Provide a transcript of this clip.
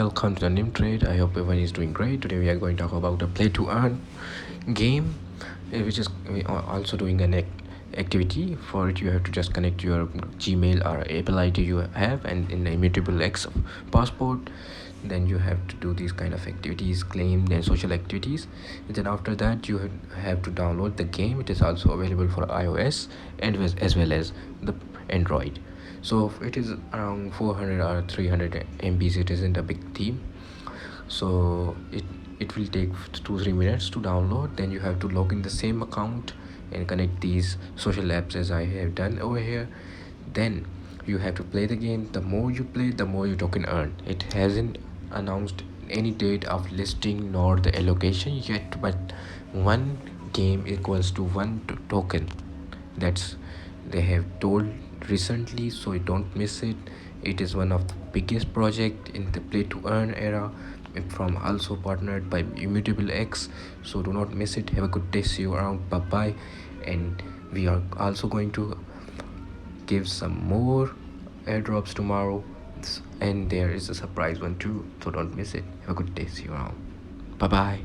welcome to the NEM-TRADE. I hope everyone is doing great. Today we are going to talk about a play to earn game, which is we are also doing an activity. For it you have to just connect your Gmail or Apple ID you have and in the immutable X passport. Then you have to do these kind of activities, claim and social activities. And then after that you have to download the game. It is also available for iOS and as well as the Android. So it is around 400 or 300 MBs. It isn't a big theme, so it will take 2-3 minutes to download. Then you have to log in the same account and connect these social apps as I have done over here. Then you have to play the game. The more you play, the more you token earn. It hasn't announced any date of listing nor the allocation yet, but one game equals to one token. That's they have told recently, so don't miss it. It is one of the biggest project in the play to earn era, from also partnered by Immutable X, so do not miss it. Have a good day, see you around, bye bye. And we are also going to give some more airdrops tomorrow, and there is a surprise one too, so don't miss it. Have a good day, see you around, bye bye.